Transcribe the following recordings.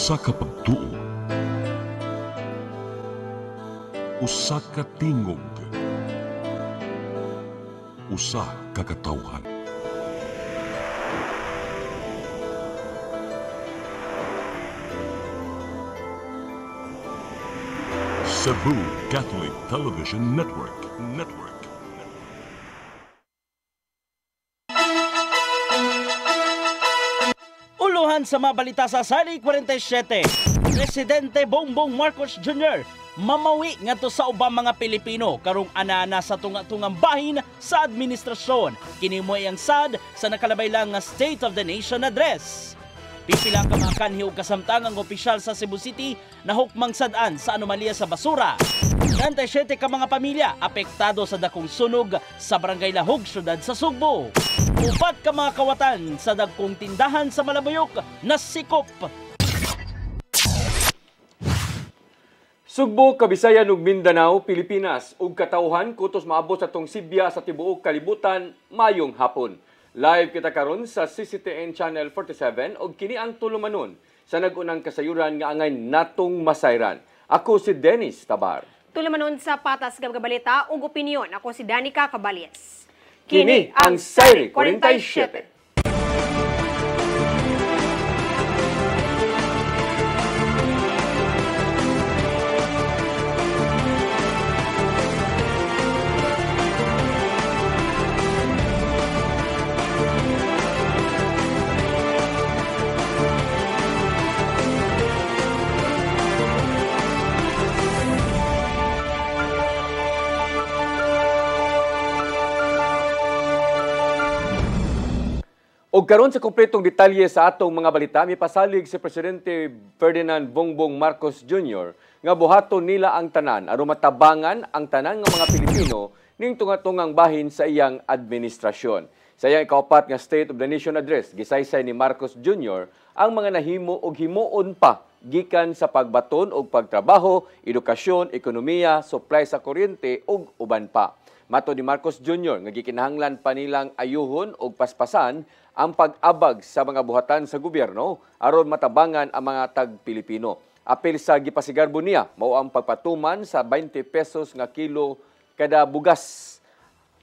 Usa ka pagtuo, usa ka tingog, usa ka katawhan. Cebu Catholic Television Network. Uluhan sa mga balita sa Sali 47, Presidente Bongbong Marcos Jr. mamawi ngadto sa ubang mga Pilipino karong anana sa tunga-tungang bahin sa administrasyon. Kini mo'y ang sad sa nakalabay lang nga State of the Nation address. Pipila ka mga kanhi ug kasamtangang opisyal sa Cebu City na hukmang sad-an sa anomalya sa basura. 37 ka mga pamilya apektado sa dakong sunog sa Barangay Lahog, syudad sa Sugbo. Upat ka mga kawatan sa dagkong tindahan sa Malabuyok na sikop. Sugbo, Kabisayan ug Mindanao, Pilipinas ug katawhan kutos maabot sa tong Sibya sa tibuok kalibutan mayong hapon. Live kita karon sa CCTN Channel 47 ug kini ang tulumanon sa nagunang kasayuran nga angay natong masayran. Ako si Dennis Tabar. Tulumanon sa patas gabgabalita ug opinyon. Ako si Danica Caballes. Kini ang Sari 47. Og karon sa kompletong detalye sa atong mga balita, may pasalig si Presidente Ferdinand Bongbong Marcos Jr. nga buhaton nila ang tanan aron matabangan ang tanan nga mga Pilipino ning tunga-tungang bahin sa iyang administrasyon. Sa iyang ikaapat nga State of the Nation address, gisaysay ni Marcos Jr. ang mga nahimo ug himuon pa gikan sa pagbaton og pagtrabaho, edukasyon, ekonomiya, supply sa kuryente ug uban pa. Mato ni Marcos Jr. nga gikinahanglan pa nilang ayuhon og paspasan ang pag-abag sa mga buhatan sa gobyerno aron matabangan ang mga tag-Pilipino. Apil sa gipasigarbo niya mao ang pagpatuman sa 20 pesos nga kilo kada bugas.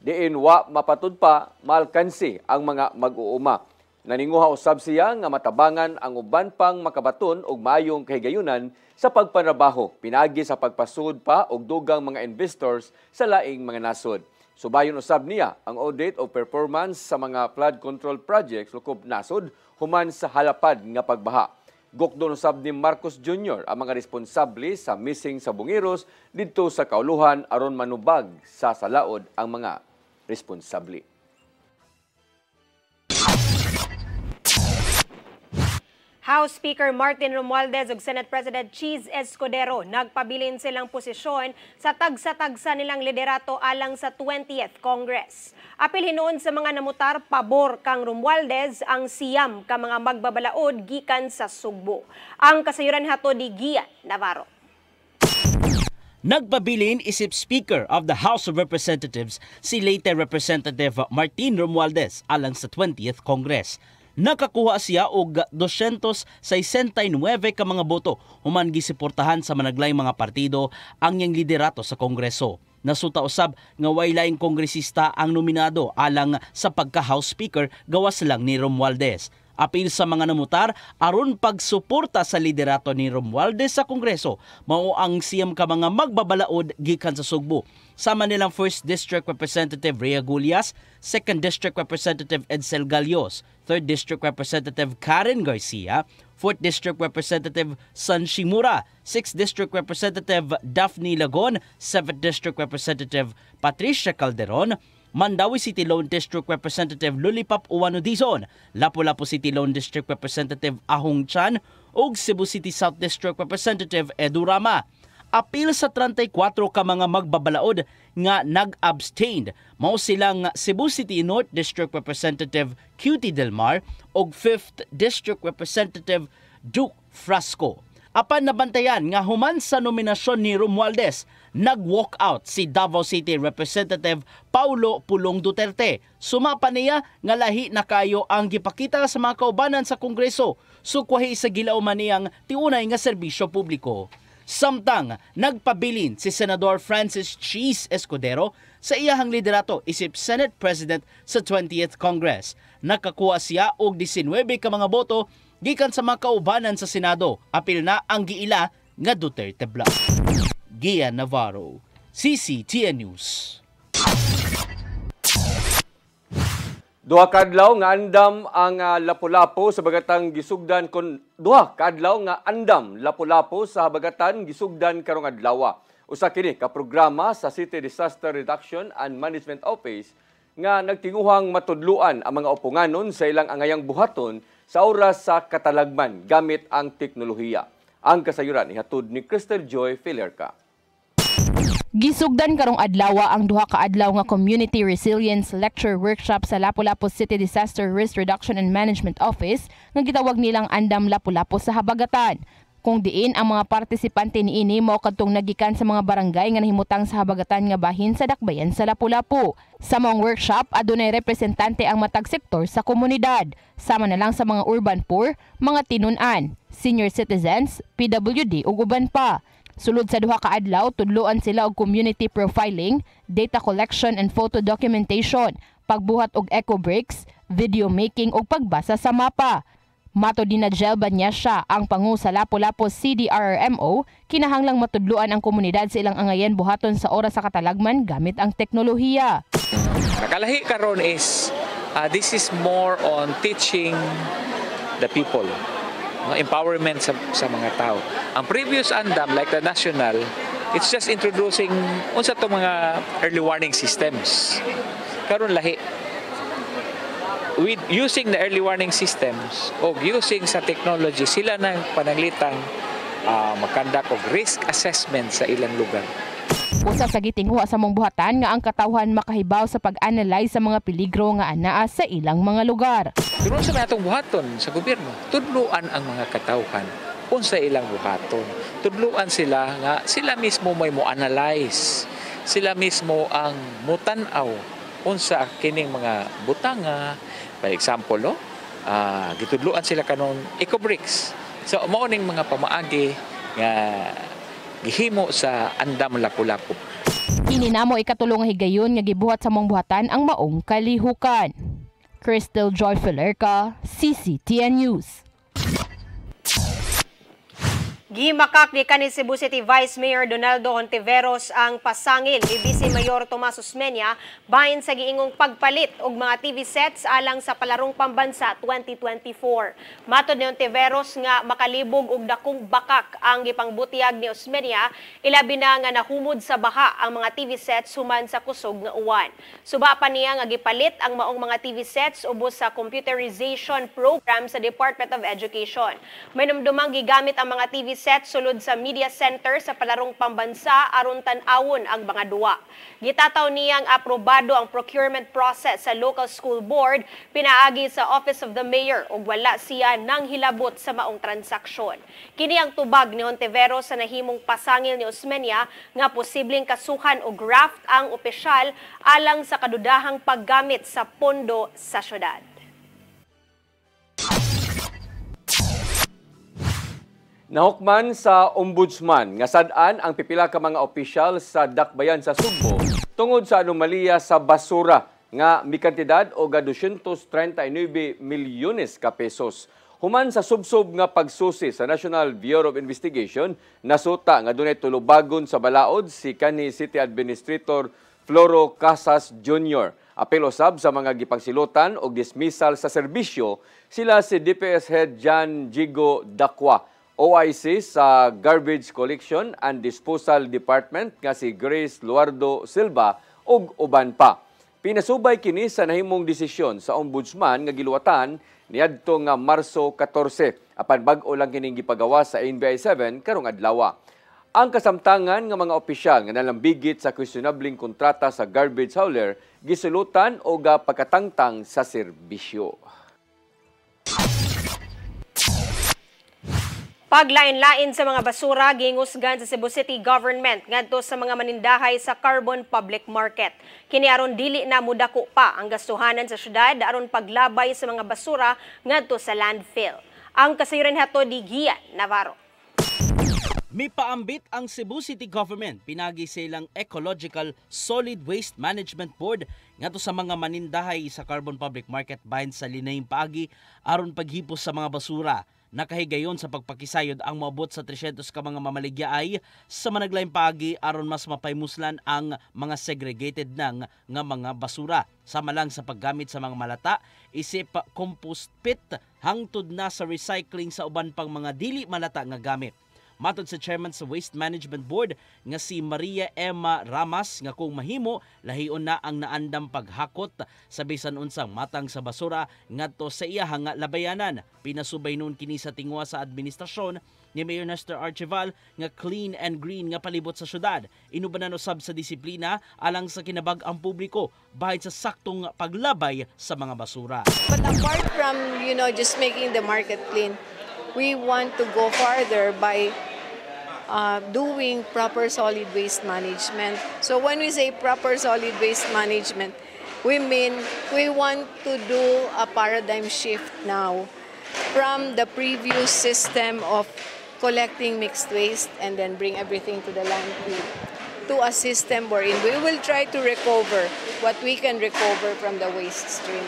Diin wa mapatud pa maalkansi ang mga mag-uuma. Naninguha usab siya nga matabangan ang uban pang makabaton og maayong kahigayunan sa pagpanrabaho, pinagi sa pagpasud pa og dugang mga investors sa laing mga nasod. Subayon usab niya ang audit o performance sa mga flood control projects lukob nasod human sa halapad nga pagbaha. Gukdon usab ni Marcos Jr. ang mga responsable sa missing sa Bungiros didto sa kauluhan aron manubag sa salaod ang mga responsable. House Speaker Martin Romualdez ug Senate President Cheese Escudero nagpabilin silang posisyon sa tagsa-tagsa nilang liderato alang sa 20th Congress. Apil hinuon sa mga namutar pabor kang Romualdez ang siyam ka mga magbabalaod gikan sa Sugbo. Ang kasayuran hato ni Gian Navarro. Nagpabilin isip Speaker of the House of Representatives si late Representative Martin Romualdez alang sa 20th Congress. Nakakuha siya og 269 ka mga boto human gisuportahan sa managlayng mga partido ang iyang liderato sa Kongreso. Nasuta usab nga way laing kongresista ang nominado alang sa pagka-House Speaker gawas lang ni Romualdez. Apil sa mga namutar aron pagsuporta sa liderato ni Romualdez sa Kongreso mao ang siyam ka mga magbabalaod gikan sa Sugbo. Sama nilang 1st District Representative Rhea Gullias, 2nd District Representative Edsel Galios, 3rd District Representative Karen Garcia, 4th District Representative San Shimura, 6th District Representative Daphne Lagon, 7th District Representative Patricia Calderon, Mandawi City Lone District Representative Lollipop Uwano Dizon, Lapu-Lapu City Lone District Representative Ahong Chan, ug Cebu City South District Representative Edu Rama. Apil sa 34 ka mga magbabalaod nga nag-abstained, mao silang Cebu City North District Representative Cutie Delmar ug 5th District Representative Duke Frasco. Apan nabantayan nga human sa nominasyon ni Romualdez, nag-walk out si Davao City Representative Paulo Pulong Duterte. Sumapa niya nga lahi na kayo ang gipakita sa mga kaubanan sa Kongreso, sukwahi sa gilauman niyang tiunay nga serbisyo publiko. Samtang nagpabilin si Senador Francis Cheese Escudero sa iyahang liderato isip Senate President sa 20th Congress. Nakakuha siya og 19 ka mga boto gikan sa mga kaubanan sa Senado. Apil na ang giila nga Duterte Block. Gian Navarro, CCTN News. Duha ka adlaw nga andam ang Lapu-Lapu sa habagatang gisugdan duha ka adlaw nga andam Lapu-Lapu sa habagatan gisugdan karong adlaw. Usa kini ka programa sa City Disaster Reduction and Management Office nga nagtinguhang matudluan ang mga uponganon sa ilang angayang buhaton sa oras sa katalagman gamit ang teknolohiya. Ang kasayuran ihatod ni Crystal Joy Filerca. Gisugdan karong adlaw ang duha ka adlaw nga Community Resilience Lecture Workshop sa Lapu-Lapu City Disaster Risk Reduction and Management Office nga gitawag nilang Andam Lapu-Lapu sa habagatan. Kung diin ang mga partisipante niini mao kadtong nagikan sa mga barangay nga nahimutang sa habagatan nga bahin sa dakbayan sa Lapu-Lapu. Sa mong workshop adunay representante ang matag sektor sa komunidad, sama na lang sa mga urban poor, mga tinun-an, senior citizens, PWD ug uban pa. Sulod sa duha ka adlaw, tudloan sila og community profiling, data collection and photo documentation, pagbuhat og eco bricks, video making ug pagbasa sa mapa. Mato din na Jel Banyasya, ang pangu sa Lapu-Lapu CDRRMO, kinahanglang matudluan ang komunidad sa ilang angayen buhaton sa oras sa katalagman gamit ang teknolohiya. Nakalahi karon is this is more on teaching the people. Empowerment sa mga tao. Ang previous andam, like the national, it's just introducing unsa to mga early warning systems. Karon lahi. With using the early warning systems o using sa technology, sila na pananglitang mag-conduct og risk assessment sa ilang lugar. Usa sa gitinghuha sa mong buhatan nga ang katawhan makahibaw sa pag-analyze sa mga peligro nga anaa sa ilang mga lugar. Doon sa natong buhaton sa gobyerno, tudluan ang mga katawhan unsa ilang buhaton. Tudluan sila nga sila mismo may mo-analyze. Sila mismo ang mutanaw unsa kining mga butanga. For example, no? Gitudluan sila kanon eco-bricks. So mao ning mga pamaagi nga gihimo sa Andam Lapu-Lapu. Kini namo ikatulong nga higayon nga gibuhat sa mong buhatan ang maong kalihukan. Crystal Joy Filerca, CCTN News. Gimakak ni kanin Cebu City Vice Mayor Donaldo Hontiveros ang pasangil ni Vice Mayor Tomas Osmeña bahin sa giingong pagpalit og mga TV sets alang sa palarong pambansa 2024. Matod ni Hontiveros nga makalibog og dakong bakak ang gipangbutiag ni Osmeña, ilabi na nga nahumod sa baha ang mga TV sets human sa kusog nga uwan. Suba pa niya nga gipalit ang maong mga TV sets ubos sa computerization program sa Department of Education. May numdumang gigamit ang mga TV sets sulod sa media center sa palarong pambansa aron tan-awon ang mga duwa. Gitataw niyang aprobado ang procurement process sa local school board pinaagi sa Office of the Mayor ug wala siya nang hilabot sa maong transaksyon. Kini ang tubag ni Hontiveros sa nahimong pasangil ni Osmeña nga posibleng kasuhan o graft ang opisyal alang sa kadudahang paggamit sa pondo sa syudad. Nahukman sa Ombudsman nga sad-an ang pipila ka mga opisyal sa dakbayan sa Sugbo tungod sa anomalya sa basura nga mikantidad og 239 milyones ka pesos. Human sa subsob nga pagsusi sa National Bureau of Investigation, nasuta nga dunay tulubagon sa balaod si kanhi City Administrator Floro Casas Jr. Apel usab sa mga gipangsilutan og dismissal sa serbisyo sila si DPS Head John Jigo Dakwa, OIC sa Garbage Collection and Disposal Department nga si Grace Luardo Silva ug uban pa. Pinasubay kini sa nahimong desisyon sa Ombudsman nga giluwatan niadto nga Marso 14 apan bag-o lang kining gipagawa sa NBI 7 karong adlaw. Ang kasamtangan nga mga opisyal nga nalambigit sa questionabling kontrata sa garbage hauler gisulutan o pagkatangtang sa serbisyo. Paglain-lain sa mga basura gingusgan sa Cebu City Government ngadto sa mga manindahay sa Carbon Public Market. Kini aron dili na mudako pa ang gastuhanan sa syudad aron paglabay sa mga basura ngadto sa landfill. Ang kasayuran hato di Gian Navarro. May paambit ang Cebu City Government pinagi silang Ecological Solid Waste Management Board ngadto sa mga manindahay sa Carbon Public Market bahin sa linayong paagi aron paghipos sa mga basura. Nakahigayon sa pagpakisayod ang moabot sa 300 ka mga mamaligya ay sa managlayong paagi aron mas mapaymuslan ang mga segregated nga mga basura. Sama lang sa paggamit sa mga malata, isip compost pit hangtod na sa recycling sa uban pang mga dili malata nga gamit. Matod sa chairman sa Waste Management Board nga si Maria Emma Ramas nga kung mahimo lahion na ang naandam paghakot sa bisan unsang matang sa basura ngadto sa iyahang labayanan. Pinasubay noon kini sa tingwa sa administrasyon ni Mayor Nestor Archival nga clean and green nga palibot sa syudad. Inubanan usab sa disiplina alang sa kinabag-ang publiko bahin sa saktong paglabay sa mga basura. But apart from, just making the market clean, we want to go farther by doing proper solid waste management. So when we say proper solid waste management, we mean we want to do a paradigm shift now from the previous system of collecting mixed waste and then bring everything to the landfill to a system wherein we will try to recover what we can recover from the waste stream.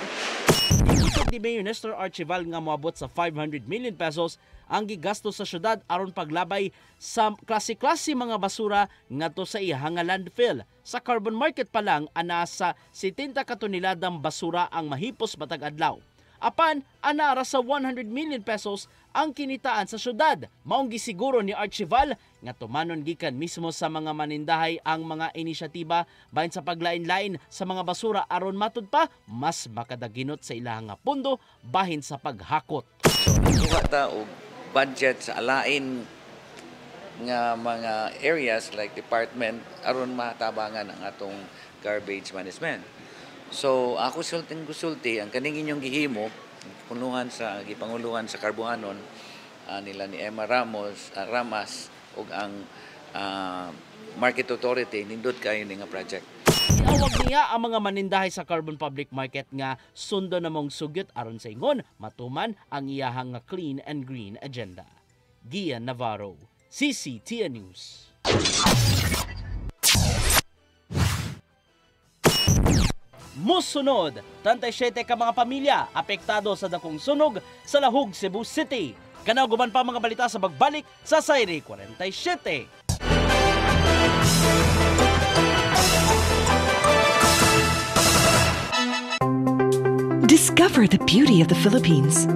Ni Mayor Nestor Archival nga moabot sa 500 million pesos ang gigasto sa syudad aron paglabay sa klase-klase mga basura ngadto sa iyahang landfill. Sa carbon market pa lang ana sa 70 ka toneladang basura ang mahipos matag adlaw. Apan anara sa 100 million pesos ang kinitaan sa syudad. Maong gisiguro ni Archival nga tumanon gikan mismo sa mga manindahay ang mga inisyatiba bahin sa paglain-lain sa mga basura aron matud pa mas makadaginot sa ilahang nga pundo bahin sa paghakot. Kuha ta og budget sa alain nga mga areas like department aron matabangan ang atong garbage management. So ako sulti ang kaning inyong gihimo gipanguluhan sa Carboanon nila ni Emma Ramas ug ang Market Authority nindot kayo ni nga project. Iawag niya ang mga manindahay sa Carbon Public Market nga sundo namong sugyot aron sa ingon matuman ang iyahang clean and green agenda. Gian Navarro, CCTN News. Musunod, 37 ka mga pamilya apektado sa dakong sunog sa Lahug, Cebu City. Kanaw guman pa mga balita sa pagbalik sa Sayri 47. Discover the beauty of the Philippines.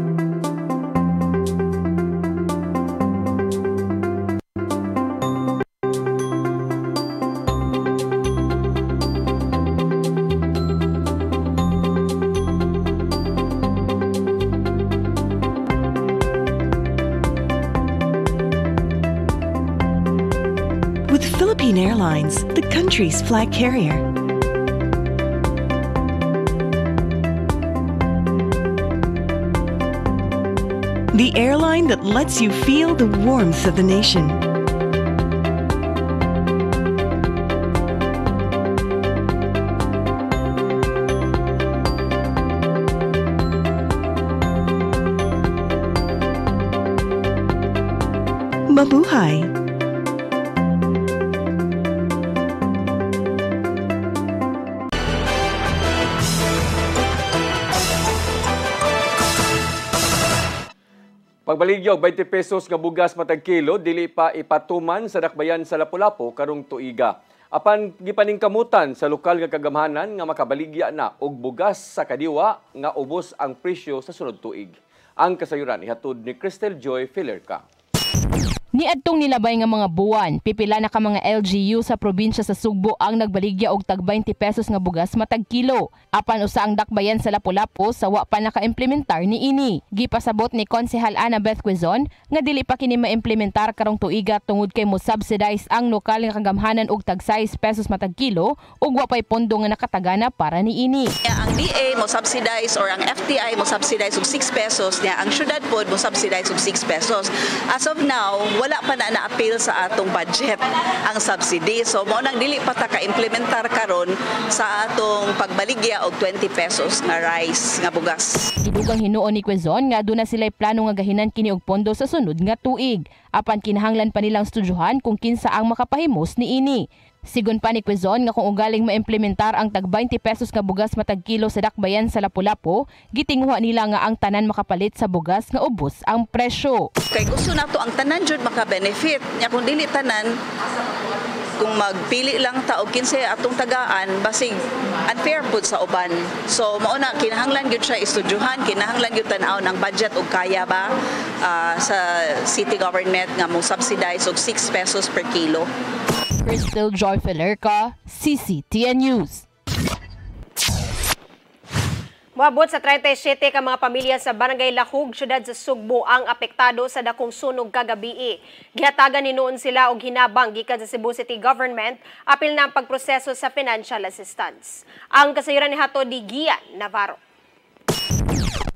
With Philippine Airlines, the country's flag carrier. The airline that lets you feel the warmth of the nation. Mabuhay! Pagbaligyaw, 20 pesos nga bugas matag kilo, dili pa ipatuman sa dakbayan sa Lapu-Lapu karong tuiga. Apan gipaningkamutan sa lokal nga kagamhanan nga makabaligya na og bugas sa kadiwa nga ubos ang presyo sa sunod tuig. Ang kasayuran ihatod ni Cristel Joy Filerca. Ni Niadtong nilabay nga mga buwan, pipila na ka mga LGU sa probinsya sa Sugbo ang nagbaligya og tag 20 pesos nga bugas matag kilo. Apan usa ang dakbayan sa Lapu-Lapu sa wa pa naka-implementar niini. Gipasabot ni Konsehal Annabeth Quezon nga dili pa kini maimplementar karong tuiga tungod kay mo subsidize ang lokal nga kagamhanan og tag 6 pesos matag kilo ug wa pay pondo nga nakatagana para niini. Ang DA mo subsidize or ang FTI mo subsidize og 6 pesos niya, ang syudad pod mo subsidize og 6 pesos. As of now, wala pa na-appeal sa atong budget ang subsidy. So mao nang dili pa ta ka-implementar karon sa atong pagbaligya og 20 pesos nga rice nga bugas. Idugang hinuon ni Quezon nga aduna sila'y plano nga gahinan kini og pondo sa sunod nga tuig. Apan kinahanglan pa nilang studyohan kung kinsa ang makapahimos niini. Sigon pa ni Quezon nga kung ugaling maimplementar ang tag 20 pesos nga bugas matag kilo sa dakbayan sa Lapu-Lapu, gitinguha nila nga ang tanan makapalit sa bugas nga ubos ang presyo. Kay gusto nato ang tanan jud maka-benefit. Nya kung dili tanan, kung magpili lang ta og kinsa atong tagaan, basig unfair pud sa uban. So mao na kinahanglan gyud siya istudyohan, kinahanglan gyud tan-awon ang budget og kaya ba sa city government nga mo subsidize og 6 pesos per kilo. Crystal Joy Felerca, CCTN News. Moabot sa 37 ka mga pamilya sa Barangay Lahug, siyudad sa Sugbo ang apektado sa dakong sunog kagabi. Gihatagan ni noon sila og hinabang gikan sa Cebu City Government apil na ang pagproseso sa financial assistance. Ang kasayuran ni Hato di Gian Navarro.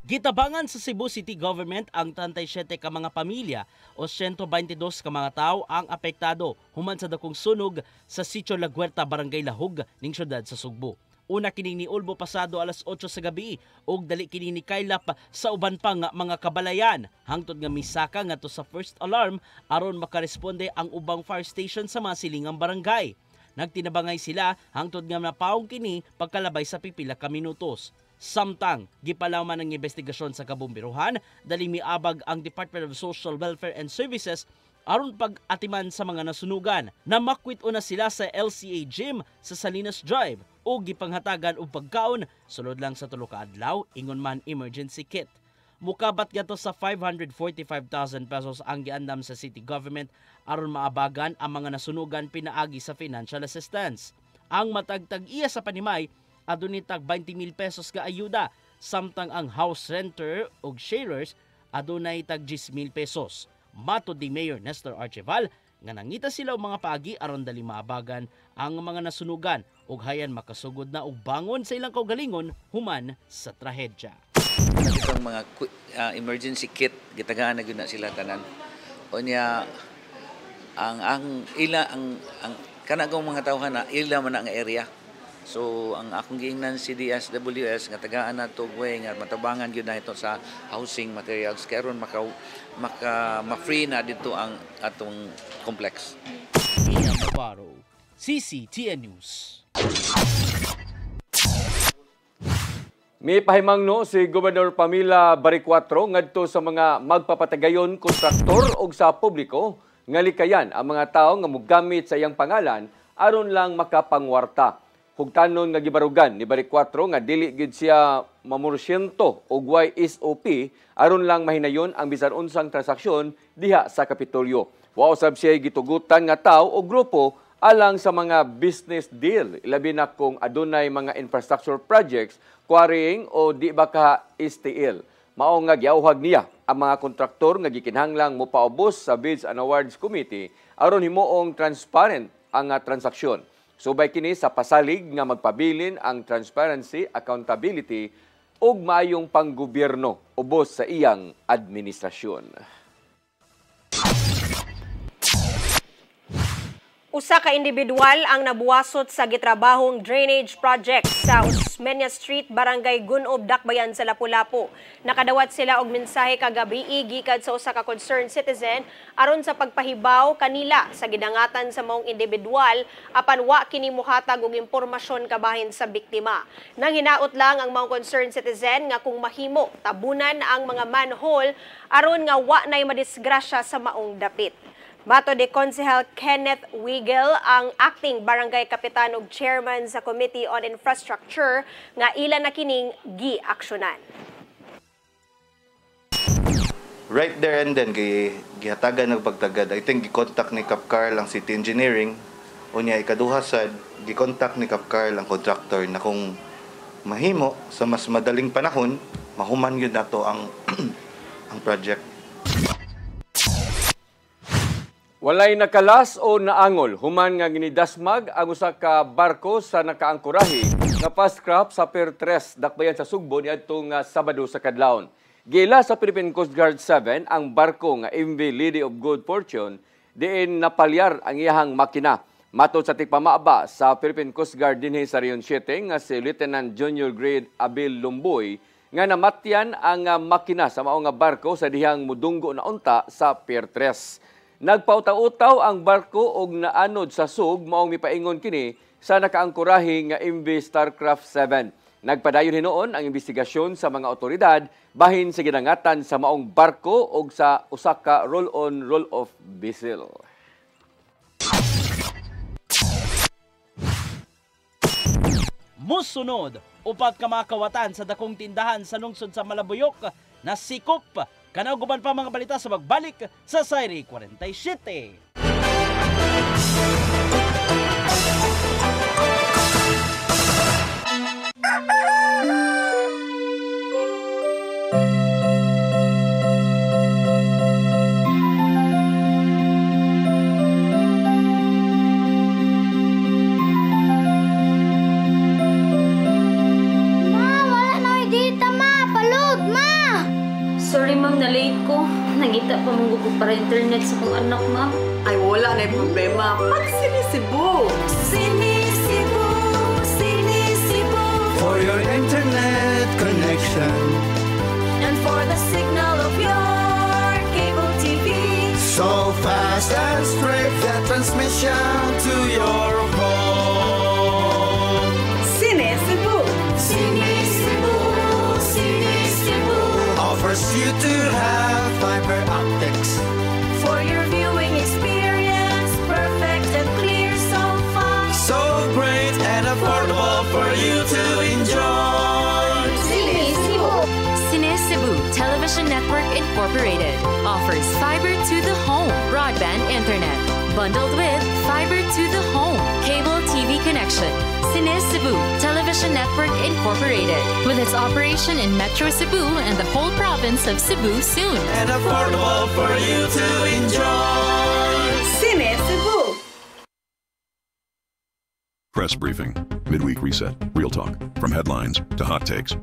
Gitabangan sa Cebu City Government ang 37 ka mga pamilya o 122 ka mga tao ang apektado human sa dakong sunog sa Sitio La Guerta, Barangay Lahug ning siyudad sa Sugbo. Una kini niulbo pasado alas 8 sa gabi ug dali kini ni kaylap sa uban pa nga mga kabalayan hangtod nga misaka ngadto sa first alarm aron makaresponde ang ubang fire station sa mga silingang barangay. Nagtinabangay sila hangtod nga napaong kini pagkalabay sa pipila ka minutos. Samtang gipalaw man ang investigasyon sa kabumbiruhan, dali miabag ang Department of Social Welfare and Services aron pag-atiman sa mga nasunugan. Namakwit una sila sa LCA Gym sa Salinas Drive o gipanghatagan og pagkaon sulod lang sa 3 ka adlaw ingon man emergency kit. Mukabat gato sa 545,000 pesos ang giandam sa city government aron maabagan ang mga nasunugan pinaagi sa financial assistance. Ang matagtag iya sa panimay adunay tag 20,000 pesos ka ayuda, samtang ang house renter ug sharers adunay tag 10,000 pesos. Mato di Mayor Nestor Archival nga nangita sila og mga paagi aron dali maabagan ang mga nasunugan ug hayan makasugod na og bangon sa ilang kaugalingon human sa trahedya. Itong mga emergency kit gitagaan na gyud na sila tanan. Unya ang kanagong mga tawhan na ila man ang area. So ang akong giingnan si DSWS nga tagaan nato way nga matabangan gyud na ito sa housing materials karon ma-free na dito ang atong complex. Ian Navarro, CCTN News. May pahimangno si Gobernador Pamela Baricuatro ngadto sa mga magpapatagayon kontraktor o sa publiko nga likayan ang mga tao nga mogamit sa iyang pangalan aron lang makapangwarta. Hugtanon nga gibarugan ni Baricuatro nga dili gid siya mamorsyento og YSOP aron lang mahinayon ang bisan unsang transaksyon diha sa Kapitolyo. Wa usab siya gitugutan nga tawo o grupo alang sa mga business deal, ilabi na kung adunay mga infrastructure projects, quarrying o di ba ka STL. Mao nga giauhag niya ang mga kontraktor nga gikinahanglang mopaubos sa Bids and Awards Committee aron himuong transparent ang transaksyon. Subay kini sa pasalig nga magpabilin ang transparency, accountability ug maayong panggobyerno ubos sa iyang administrasyon. Usa ka individual ang nabuwasot sa gitrabahong drainage project sa Osmeña Street, Barangay Gunob, Dakbayan sa Lapu-Lapu. Nakadawat sila og mensahe kagabi gikan sa usa ka concerned citizen aron sa pagpahibaw kanila sa gidangatan sa maong individual apan wa kini mohatag og impormasyon kabahin sa biktima. Nang hinaot lang ang maong concerned citizen nga kung mahimo tabunan ang mga manhole aron nga wa nay madisgrasya sa maong dapit. Mato de Konsehal Kenneth Wigel, ang acting barangay kapitan ug chairman sa Committee on Infrastructure, nga ilan na kining gi-aksyonan. right there and then gihatagan ng pagtagad. I think gi-contact ni Cap Carl ang City Engineering, unya ikaduha sad gi-contact ni Cap Carl ang contractor na kung mahimo sa mas madaling panahon mahuman yun nato ang ang project. Walay nakalas o naangol human nga ginidasmag ang usa ka barko sa nakaangkurahi nga pascraft sa Pier 3 dakbayan sa Sugbo niadtong Sabado sa kadlawon. Gila sa Philippine Coast Guard 7 ang barko nga MV Lady of Good Fortune diin napalyar ang iyahang makina. Matod sa tigpamaaba sa Philippine Coast Guard dinhi sa Rion 7 nga si Lieutenant Junior Grade Abil Lumboy nga namatyan ang makina sa mao nga barko sa dihang mudunggo na unta sa Pier 3. Nagpautaw-utaw ang barko og naanod sa sug maong mipaingon kini sa nakaangkurahi nga MV Starcraft 7. Nagpadayon hinuon ang investigasyon sa mga otoridad bahin sa ginangatan sa maong barko o sa usa ka roll-on roll-off vessel. Musunod, upat ka makawatan sa dakong tindahan sa lungsod sa Malabuyok na sikop. Kanauguban pa mga balita sa magbalik sa Sayri 47. Sorry ma'am, na-late ko. Nangita pa mong gusto para internet sa kong anak ma'am. Ay wala na yung problema. Pag Sinisibu! Sinisibu! Sinisibu! For your internet connection And for the signal of your cable TV. so fast and straight, the transmission to your home. Sinisibu! Sinisibu! Sinisibu offers you to have fiber optics For your viewing experience, perfect and clear so far. so great and affordable for you to enjoy. Cine Cebu Television Network Incorporated offers fiber to the home broadband internet bundled with fiber to the home cable TV connection. Cine Cebu Television Network Incorporated with its operation in Metro Cebu and the whole province of Cebu soon. And affordable for you to enjoy. Sinisibu! Press Briefing. Midweek Reset. Real talk. From headlines to hot takes.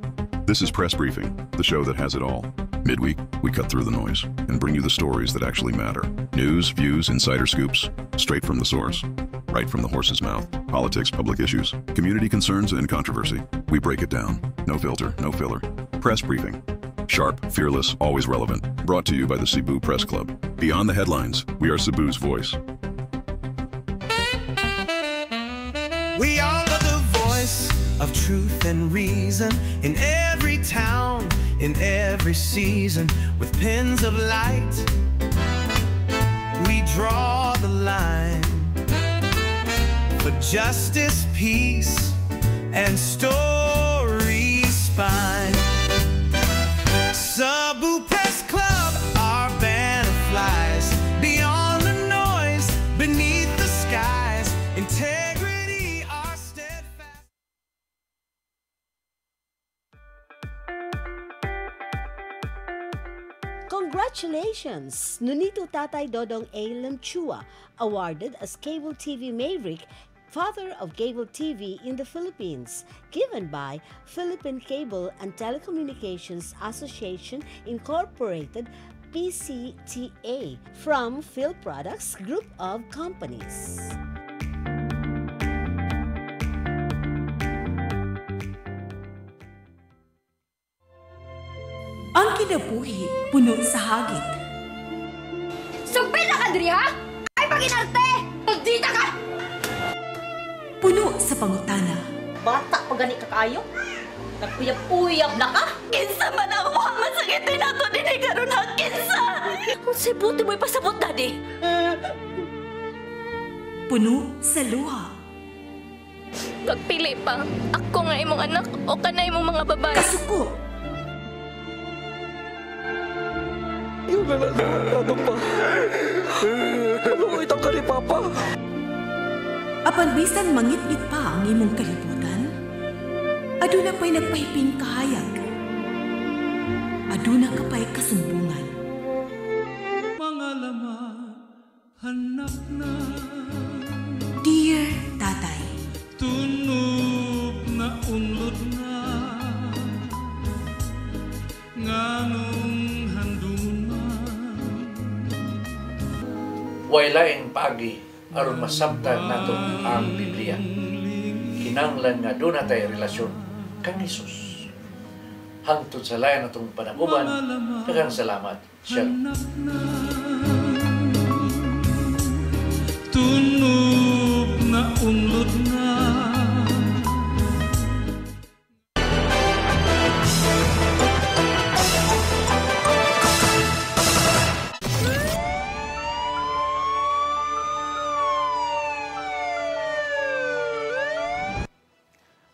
This is Press Briefing, the show that has it all. Midweek, we cut through the noise and bring you the stories that actually matter. News, views, insider scoops, straight from the source. Right from the horse's mouth. Politics, public issues, community concerns, and controversy. We break it down. No filter, no filler. Press Briefing. Sharp, fearless, always relevant. Brought to you by the Cebu Press Club. Beyond the headlines, we are Cebu's voice. We are the voice of truth and reason in every town, in every season, with pens of light. We draw the line for justice, peace, and stories spine. Cebu Press Club, our banner flies beyond the noise, beneath the skies. Integrity, our steadfast. Congratulations! Nunito Tatay Dodong A. Lamchua, awarded as Cable TV Maverick, Father of Cable TV in the Philippines, given by Philippine Cable and Telecommunications Association Incorporated, PCTA, from Phil Products Group of Companies. Ang kinabuhi, puno sa hagit. Sugpil na ka, Dri, ha? Ay, paginarte! Magdita ka! Puno sa pangutana. Bata pa gani ka kayo? Nagpuyab-uyab na ka? Kinsa man ang mukhang masakitin nato din ay karoon na kinsa! Kung sibuti mo'y pasabot, Daddy! Puno sa luha. Pagpili pa, ako nga imong anak o kanay imong mga babae. Kasuko. You Ano pa? Ano itang ka ni Papa? Apan bisan mangit-ngit pa ang imong kalibutan, aduna pa'y nagpahiping kahayag. Aduna ka pa'y kasumbungan. Mga laman, hanap na. Dear Tatay, Tunog na unlod na. Nganong handungan man. Waylaing pagi aron masabtan nato ang Biblia. Kinahanglan nga doon natay relasyon kang Hesus. Hangtod sa layan natong panaguban, daghang salamat. Shalom. Tunog na unlod na.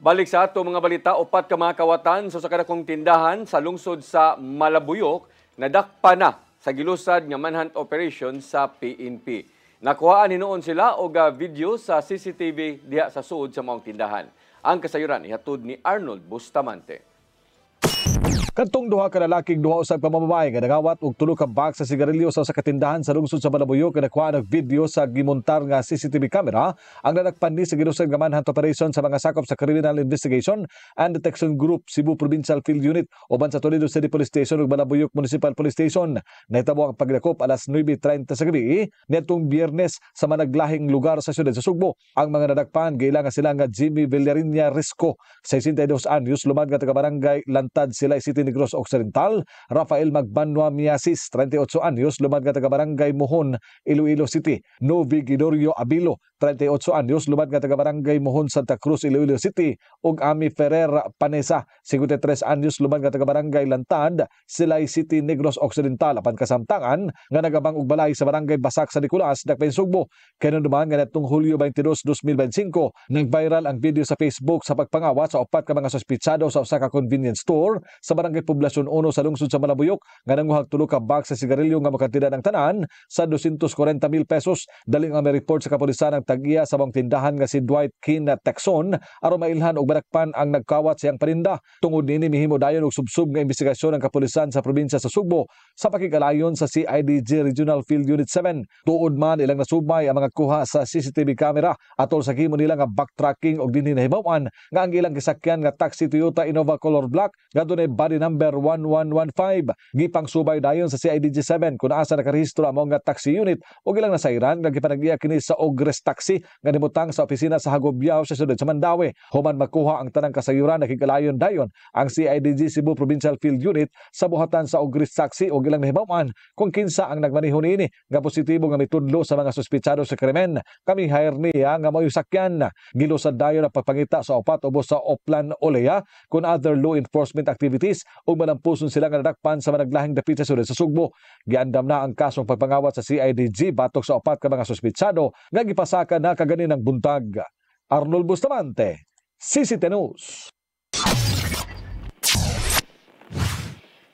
Balik sa ato mga balita, upat ka mga kawatan sa sakadakong tindahan sa lungsod sa Malabuyok nadakpa na sa gilusad nga manhunt operation sa PNP. Nakuhaan hinuon sila og video sa CCTV diha sa suod sa maong tindahan. Ang kasayuran ihatod ni Arnold Bustamante. Kantong duha ka lalaking duha usab ka mamabay nga nagawat og tulo ka box sa sigarilyo sa katindahan sa lungsod sa Malabuyok nga nakuha ng video sa gimontar nga CCTV camera ang nadakpan ni sa gilusad nga manhunt operation sa mga sakop sa Criminal Investigation and Detection Group Cebu Provincial Field Unit uban sa Toledo City Police Station ug Malabuyok Municipal Police Station. Nahitabo ang pagdakop alas 9:30 sa gabi nitong Biyernes sa managlahing lugar sa siyudad sa Sugbo. Ang mga nadakpan giilang sila nga Jimmy Villariña Risco, 62 anyos, lumad nga taga barangay Lantad Silay City Negros Occidental. Rafael Magbanwa Miasis, 38 anyos, lumad nga taga barangay Mohon, Iloilo City. Novi Gidorio Abilo, 38 anyos, lumad nga taga barangay Mohon, Santa Cruz, Iloilo City. Ug Ami Ferrer Panesa, 53 anyos, lumad nga taga barangay Lantad, Silay City Negros Occidental. Apan kasamtangan nga nagabang og balay sa barangay Basak sa Nicolas, Dakbayn Sugbo. Kanon duman nga natong Hulyo 22, 2025, nag-viral ang video sa Facebook sa pagpangawat sa upat ka mga suspitsado sa usa ka convenience store sa barangay Poblasyon 1 sa lungsod sa Malabuyok nga nanguhag tulo ka box sa sigarilyo nga makatida ng tanan sa 240,000 pesos. Daling ang may report sa kapulisan ng tag-iya sa mga tindahan nga si Dwight Kin Texon aron mailhan og barakpan ang nagkawat siyang paninda. Tungod nini mihimo dayon og subsub nga investigasyon ng kapulisan sa probinsya sa Sugbo sa pakigalayon sa CIDG Regional Field Unit 7. Tuod man ilang nasubmay ang mga kuha sa CCTV camera atol sa himo nila nga backtracking og dinhi nahibaw-an nga ang ilang gisakyan nga taxi Toyota Innova color black nga dunay body number 1115. Gipang subay dayon sa CIDG 7 kung asa nakarehistro ang mga taxi unit ug ilang nasayran nga gipanag-iya kini sa Ogres Taxi nga nimutang sa opisina sa Hagobyao sa siyudad sa Mandawi. Human makuha ang tanang kasayuran nakigalayon dayon ang CIDG Cebu Provincial Field Unit sa buhatan sa Ogres Taxi ug ilang nahibaw-an kung kinsa ang nagmaneho niini nga positibo nga mitudlo sa mga suspitsado sa krimen. Kami hire niya nga mao'y sakyan. Gilusad dayon ang pagpangita sa upat ubos sa Oplan Olea kun other law enforcement activities ug malampuson sila nga nadakpan sa managlahing dapit sa siyudad sa Sugbo. Giandam na ang kasong pagpangawat sa CIDG batok sa upat ka mga suspitsado nga gipasaka na kagani ng buntag. Arnold Bustamante, CCT News.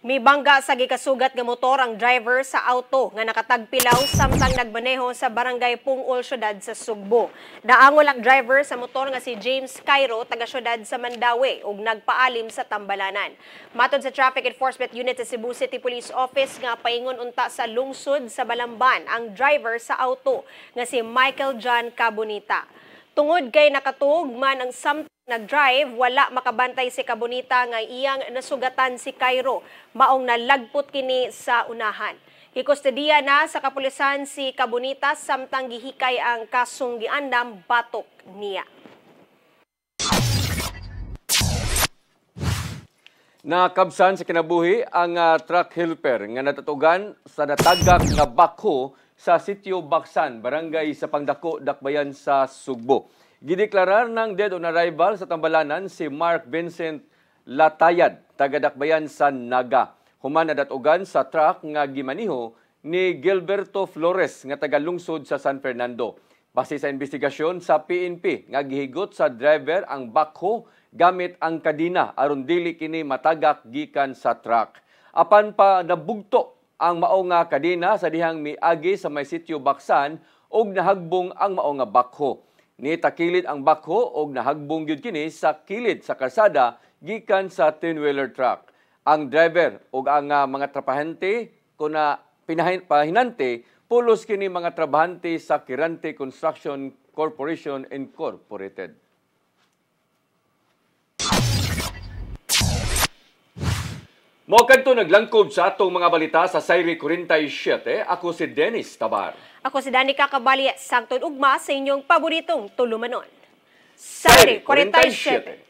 May bangga sa gikasugat nga motor ang driver sa auto nga nakatagpilaw samtang nagmaneho sa barangay Pungol, syudad sa Sugbo. Naangol ang driver sa motor nga si James Cairo, taga syudad sa Mandawi ug nagpaalim sa tambalanan. Matod sa Traffic Enforcement Unit sa Cebu City Police Office nga paingon unta sa lungsod sa Balamban ang driver sa auto nga si Michael John Cabonita. Tungod kay nakatuog man ang samtang nag-drive, wala makabantay si Cabonita nga iyang nasugatan si Cairo, maong nalagpot kini sa unahan. Gikustodiya na sa kapulisan si Cabonita samtang gihikay ang kasong giandam batok niya. Nakabsan sa kinabuhi ang truck helper nga natatugan sa natagak nga bakho sa sitio Baksan, barangay sa Pangdako, Dakbayan sa Sugbo. Gideklarar ng dead on arrival sa tambalanan si Mark Vincent Latayad, taga-Dakbayan sa Naga. Human nadatugan sa truck nga gimaniho ni Gilberto Flores nga taga-lungsod sa San Fernando. Base sa investigasyon sa PNP nga gihigot sa driver ang bakho gamit ang kadina aron dili kini matagak gikan sa truck. Apan pa nabugto ang mao nga kadena sa dihang miagi sa may sitio Baksan og nahagbong ang mao nga bakho. Nitakilid ang bakho og nahagbong gyud kini sa kilid sa kalsada gikan sa 10-wheeler truck. Ang driver ug ang mga trabahante kuna pahinante pulos kini mga trabahante sa Kirante Construction Corporation Incorporated. Mo kadto naglangkob sa atong mga balita sa Sayri 47. Ako si Dennis Tabar. Ako si Dani Kakabali, sagtod ugma sa inyong paboritong tulumanon. Sayri 47.